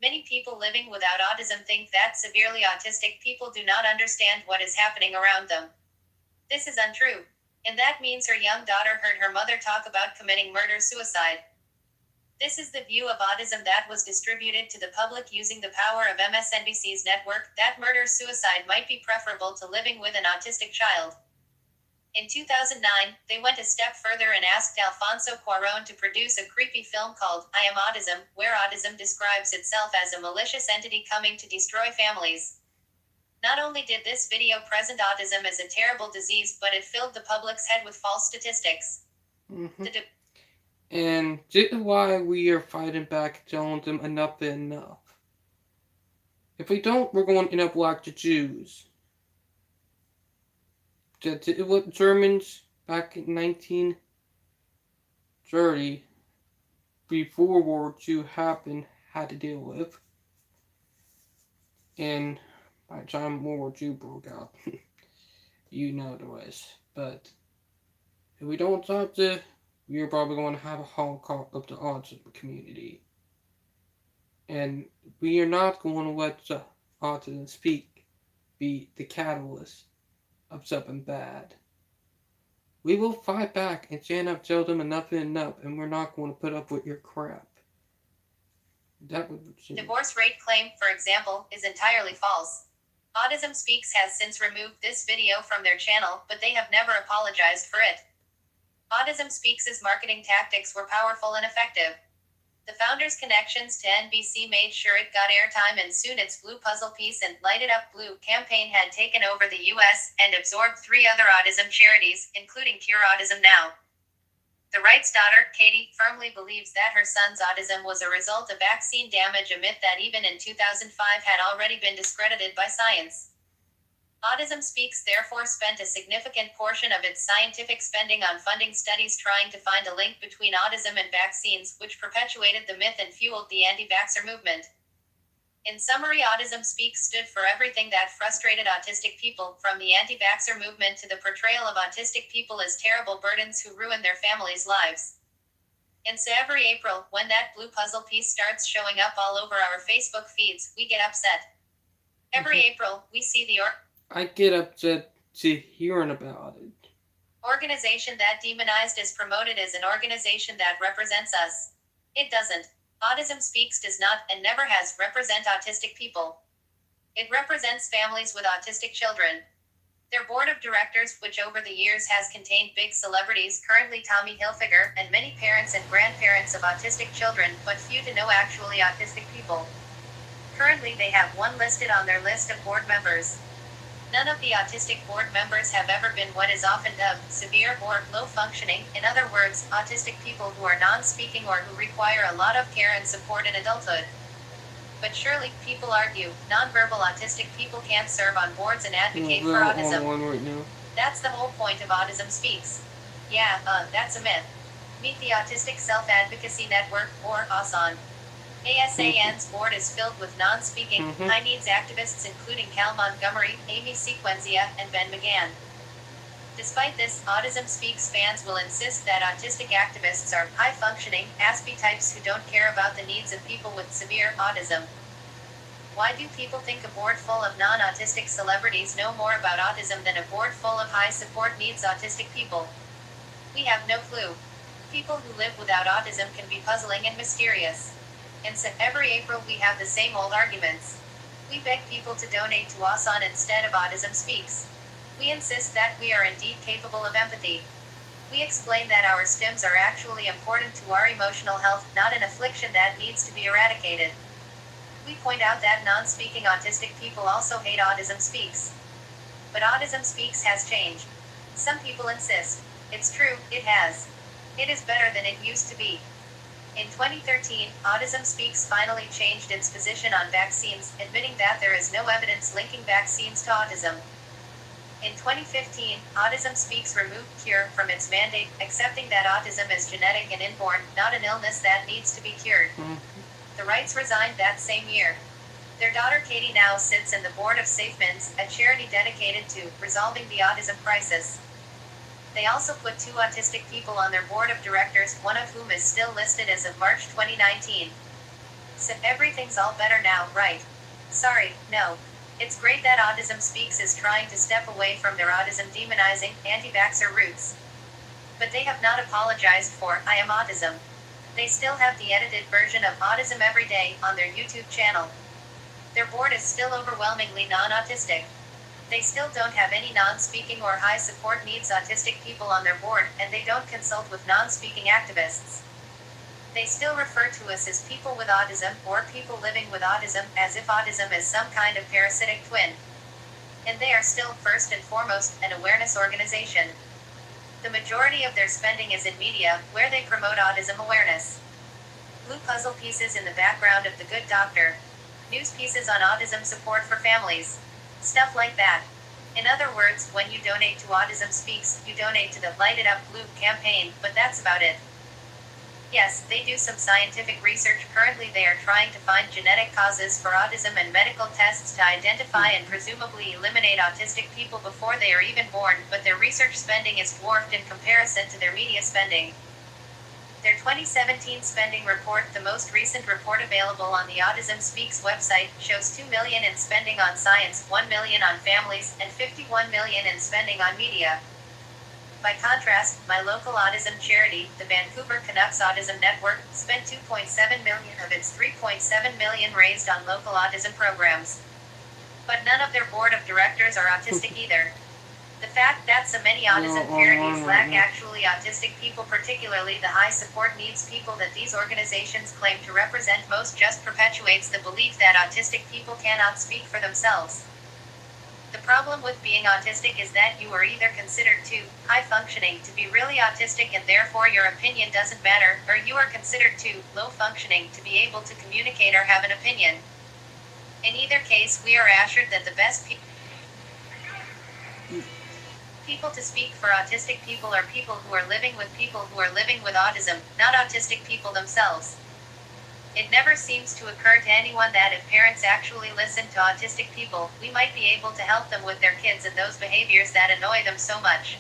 Many people living without autism think that severely autistic people do not understand what is happening around them. This is untrue. And that means her young daughter heard her mother talk about committing murder-suicide. This is the view of autism that was distributed to the public using the power of MSNBC's network, that murder-suicide might be preferable to living with an autistic child. In 2009, they went a step further and asked Alfonso Cuarón to produce a creepy film called I Am Autism, where autism describes itself as a malicious entity coming to destroy families. Not only did this video present autism as a terrible disease, but it filled the public's head with false statistics. Mm-hmm. And this is why we are fighting back, telling them enough is enough. If we don't, we're going to end up like the Jews. That's what Germans back in 1930, before World War II happened, had to deal with. And by the time World War II broke out, you know the rest. But if we don't stop this, we are probably going to have a holocaust of the autism community. And we are not going to let the Autism Speak be the catalyst of something bad. We will fight back and stand up, tell them enough is enough, and we're not going to put up with your crap. Divorce rate claim, for example, is entirely false. Autism Speaks has since removed this video from their channel, but they have never apologized for it. Autism Speaks' marketing tactics were powerful and effective. The founder's connections to NBC made sure it got airtime, and soon its Blue Puzzle Piece and Light It Up Blue campaign had taken over the US and absorbed 3 other autism charities, including Cure Autism Now. The Wright's daughter, Katie, firmly believes that her son's autism was a result of vaccine damage, a myth that even in 2005 had already been discredited by science. Autism Speaks therefore spent a significant portion of its scientific spending on funding studies trying to find a link between autism and vaccines, which perpetuated the myth and fueled the anti-vaxxer movement. In summary, Autism Speaks stood for everything that frustrated autistic people, from the anti-vaxxer movement to the portrayal of autistic people as terrible burdens who ruin their families' lives. And so every April, when that blue puzzle piece starts showing up all over our Facebook feeds, we get upset. Every April, we see the I get upset to hearing about it. Organization that demonized is promoted as an organization that represents us. It doesn't. Autism Speaks does not, and never has, represent autistic people. It represents families with autistic children. Their board of directors, which over the years has contained big celebrities, currently Tommy Hilfiger, and many parents and grandparents of autistic children, but few to no actually autistic people. Currently they have one listed on their list of board members. None of the autistic board members have ever been what is often dubbed severe or low functioning, in other words, autistic people who are non-speaking or who require a lot of care and support in adulthood. But surely, people argue, nonverbal autistic people can't serve on boards and advocate for autism. Right now. That's the whole point of Autism Speaks. Yeah, that's a myth. Meet the Autistic Self-Advocacy Network, or ASAN. ASAN's board is filled with non-speaking, high-needs activists including Cal Montgomery, Amy Sequenzia, and Ben McGann. Despite this, Autism Speaks fans will insist that autistic activists are high-functioning, Aspie types who don't care about the needs of people with severe autism. Why do people think a board full of non-autistic celebrities know more about autism than a board full of high-support needs autistic people? We have no clue. People who live without autism can be puzzling and mysterious. And so every April we have the same old arguments. We beg people to donate to ASAN instead of Autism Speaks. We insist that we are indeed capable of empathy. We explain that our stims are actually important to our emotional health, not an affliction that needs to be eradicated. We point out that non-speaking autistic people also hate Autism Speaks. But Autism Speaks has changed. Some people insist. It's true, it has. It is better than it used to be. In 2013, Autism Speaks finally changed its position on vaccines, admitting that there is no evidence linking vaccines to autism. In 2015, Autism Speaks removed Cure from its mandate, accepting that autism is genetic and inborn, not an illness that needs to be cured. The Wrights resigned that same year. Their daughter Katie now sits in the board of SafeMins, a charity dedicated to resolving the autism crisis. They also put 2 autistic people on their board of directors, one of whom is still listed as of March 2019. So everything's all better now, right? Sorry, no. It's great that Autism Speaks is trying to step away from their autism demonizing, anti-vaxxer roots. But they have not apologized for I Am Autism. They still have the edited version of Autism Every Day on their YouTube channel. Their board is still overwhelmingly non-autistic. They still don't have any non-speaking or high support needs autistic people on their board, and they don't consult with non-speaking activists. They still refer to us as people with autism, or people living with autism, as if autism is some kind of parasitic twin. And they are still, first and foremost, an awareness organization. The majority of their spending is in media, where they promote autism awareness. Blue puzzle pieces in the background of The Good Doctor. News pieces on autism support for families. Stuff like that. In other words, when you donate to Autism Speaks, you donate to the Light It Up Blue campaign, but that's about it. Yes, they do some scientific research. Currently they are trying to find genetic causes for autism and medical tests to identify and presumably eliminate autistic people before they are even born, but their research spending is dwarfed in comparison to their media spending. Their 2017 spending report, the most recent report available on the Autism Speaks website, shows $2 million in spending on science, $1 million on families, and $51 million in spending on media. By contrast, my local autism charity, the Vancouver Canucks Autism Network, spent $2.7 million of its $3.7 million raised on local autism programs. But none of their board of directors are autistic either. The fact that so many autism charities lack actually autistic people, particularly the high support needs people that these organizations claim to represent most, just perpetuates the belief that autistic people cannot speak for themselves. The problem with being autistic is that you are either considered too high functioning to be really autistic and therefore your opinion doesn't matter, or you are considered too low functioning to be able to communicate or have an opinion. In either case, we are assured that the best people to speak for autistic people are people who are living with autism, not autistic people themselves. It never seems to occur to anyone that if parents actually listen to autistic people, we might be able to help them with their kids and those behaviors that annoy them so much.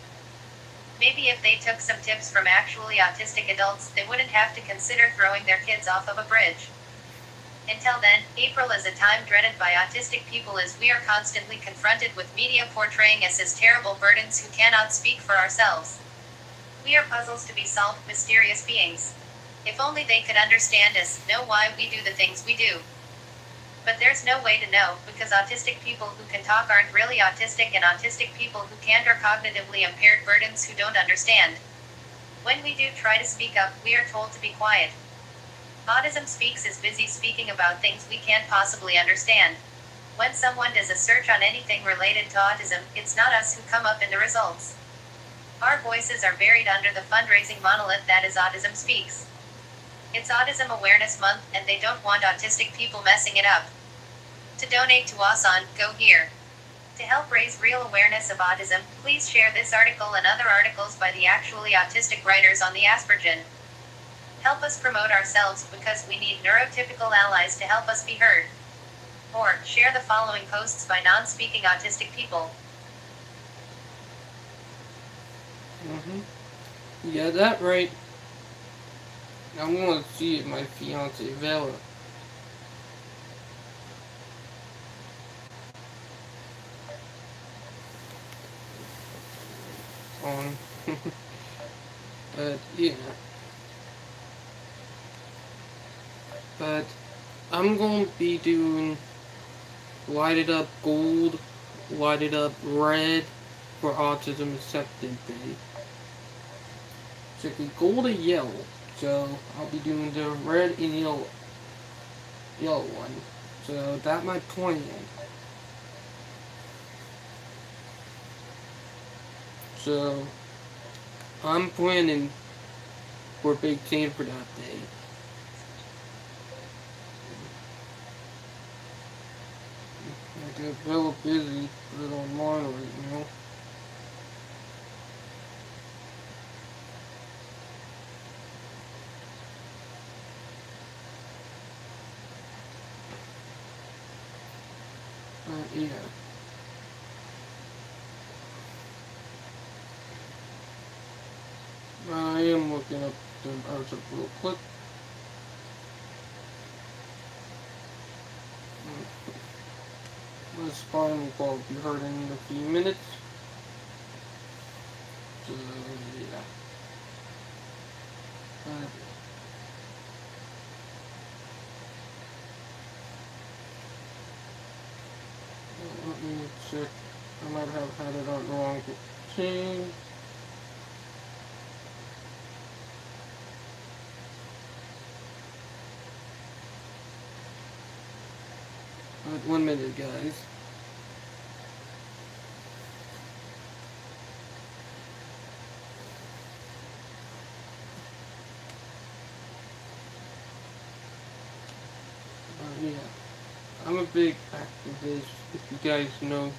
Maybe if they took some tips from actually autistic adults, they wouldn't have to consider throwing their kids off of a bridge. Until then, April is a time dreaded by autistic people as we are constantly confronted with media portraying us as terrible burdens who cannot speak for ourselves. We are puzzles to be solved, mysterious beings. If only they could understand us, know why we do the things we do. But there's no way to know, because autistic people who can talk aren't really autistic, and autistic people who can't are cognitively impaired burdens who don't understand. When we do try to speak up, we are told to be quiet. Autism Speaks is busy speaking about things we can't possibly understand. When someone does a search on anything related to autism, it's not us who come up in the results. Our voices are buried under the fundraising monolith that is Autism Speaks. It's Autism Awareness Month, and they don't want autistic people messing it up. To donate to ASAN, go here. To help raise real awareness of autism, please share this article and other articles by the actually autistic writers on the Aspergen. Help us promote ourselves, because we need neurotypical allies to help us be heard. Or, share the following posts by non-speaking autistic people. Yeah, that right. I'm gonna see if my fiance Vela. On. But yeah. But I'm going to be doing lighted up gold, lighted up red for Autism Acceptance Day. So it could gold and yellow. So I'll be doing the red and yellow one. So that's my plan. So I'm planning for a big team for that day. I get real busy with online right now. Yeah. I am looking up the article real quick. This spinal call will be heard in a few minutes. So, yeah. Let me check. I might have had it on the wrong thing. Alright, 1 minute, guys. Yeah. I'm a big activist, if you guys know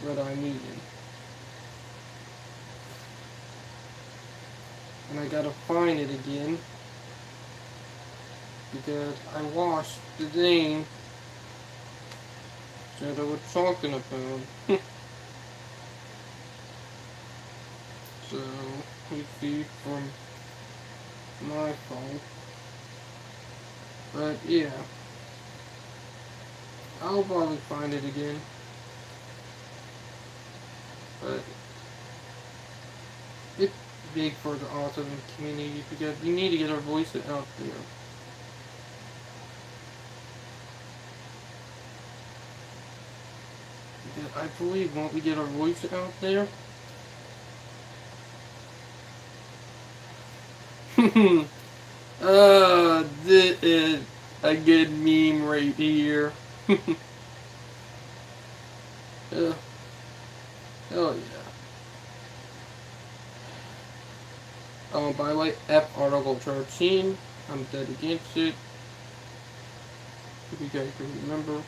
what I mean. And I gotta find it again, because I lost the name that I was talking about. So, you see from my phone. But yeah, I'll probably find it again. But it's big for the autism community because we need to get our voices out there. I believe won't we get our voice out there? This is a good meme right here. uh, hell yeah. By the way, F Article 13. I'm dead against it. If you guys can remember.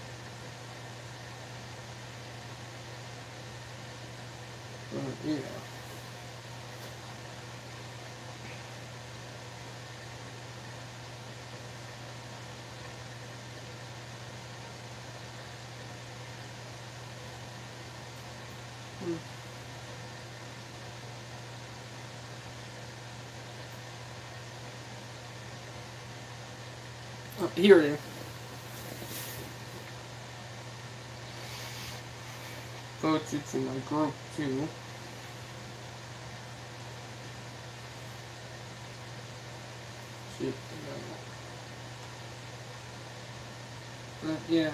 Yeah. Here it is. Posted to my group too. Shit. But yeah.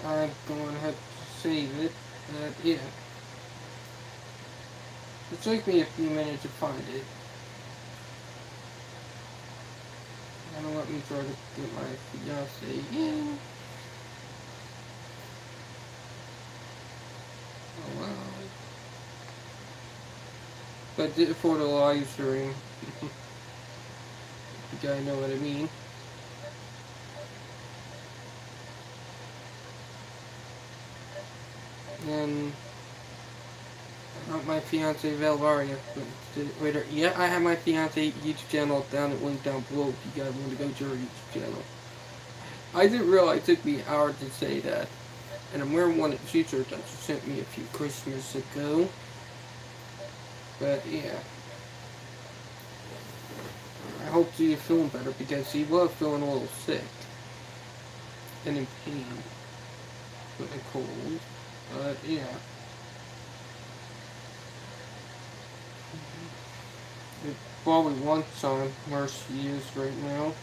I'm going to have to save it. But yeah. It took me a few minutes to find it. And let me try to get my fiance in. Oh wow. But did it for the live stream. You guys know what I mean. And my fiance Valvaria. Wait, yeah, I have my fiance YouTube channel down at link down below if you guys want to go to her YouTube channel. I didn't realize it took me an hour to say that. And I'm wearing one of the t-shirts that she sent me a few Christmas ago. But yeah. I hope you're feeling better because he was feeling a little sick. And in pain. With the cold. But yeah. It probably wants on where she is right now.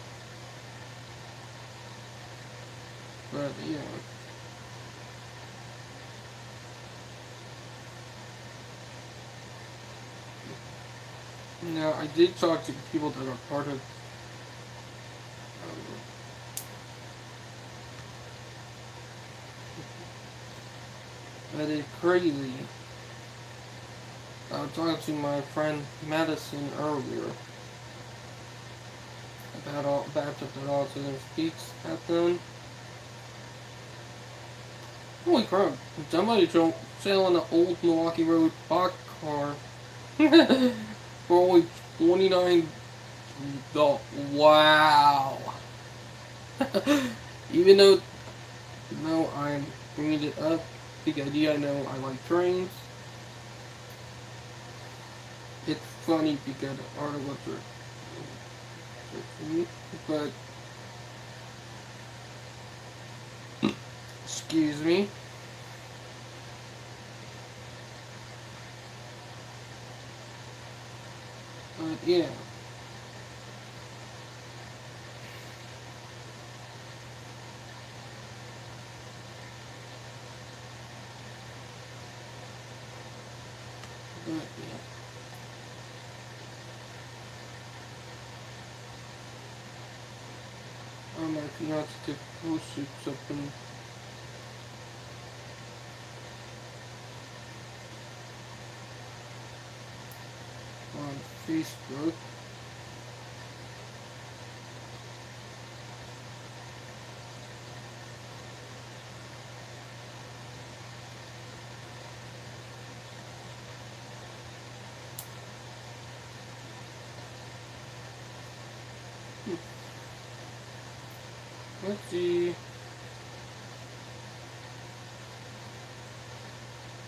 But yeah. Now I did talk to people that are part of that is crazy. I was talking to my friend Madison earlier about the Autism Speaks at them. Holy crap! Somebody selling an old Milwaukee Road box car for only $29. Wow! Even though I'm bringing it up because I know I like trains. It's funny because the articles are, but excuse me. But yeah. But yeah. My fiance posted something on Facebook. Let's see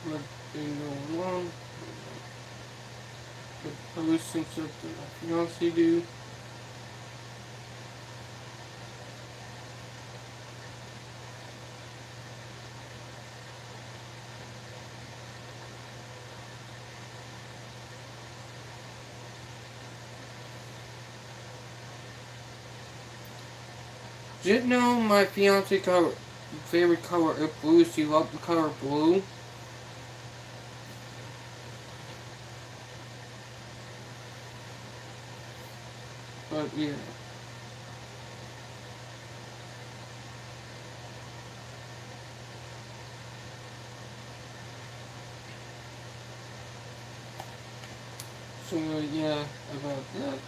what's been going on. The posting something my fiance do. Didn't know my fiance got favorite color is blue, so you love the color blue. But yeah. So yeah, about that.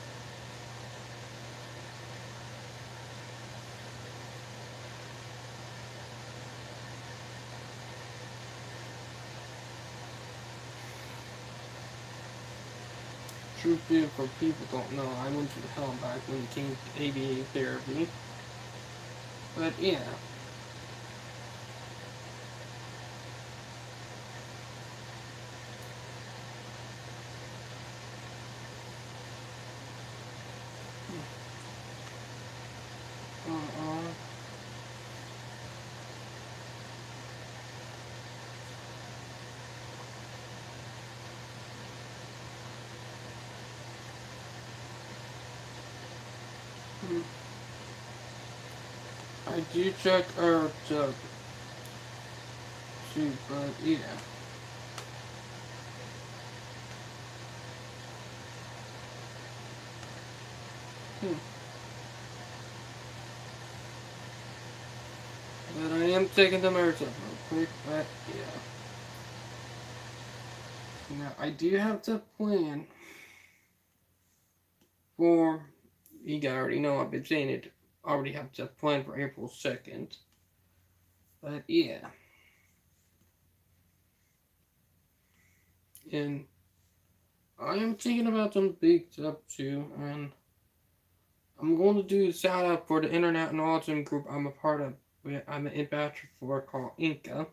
Truth is, for people don't know, I went through hell back when it came to ABA therapy. But yeah. Uh-uh. I do check our too, but yeah. Hmm. But I am taking the merits up real quick, but yeah. Now, I do have to plan for, you guys already know I've been saying it, already have to plan for April 2nd. But yeah. And I am thinking about some big stuff too, and I'm going to do a shout out for the Internet and Autism group I'm a part of. I'm an ambassador for called Inca.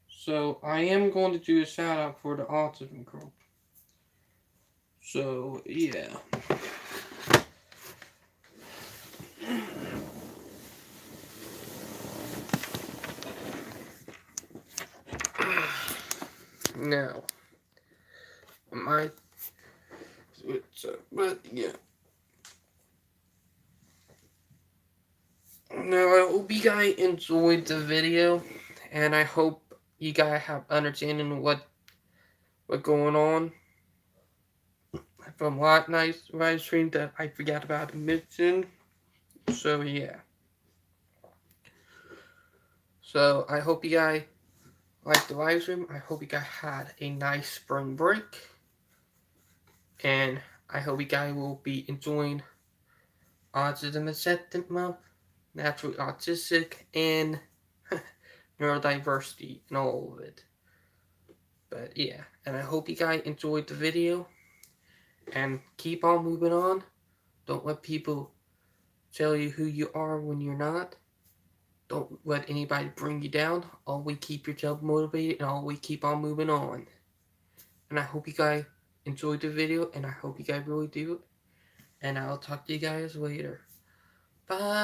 So I am going to do a shout out for the autism group. So yeah. Now, my but yeah. Now I hope you guys enjoyed the video, and I hope you guys have understanding what going on. From last night's live stream that I forgot about to mention. So yeah. So I hope you guys liked the live stream. I hope you guys had a nice spring break. And I hope you guys will be enjoying Autism Acceptance Month, Naturally Autistic, and neurodiversity and all of it. But yeah, and I hope you guys enjoyed the video. And keep on moving on. Don't let people tell you who you are when you're not. Don't let anybody bring you down. Always keep yourself motivated and always keep on moving on. And I hope you guys enjoyed the video, and I hope you guys really do. And I'll talk to you guys later. Bye.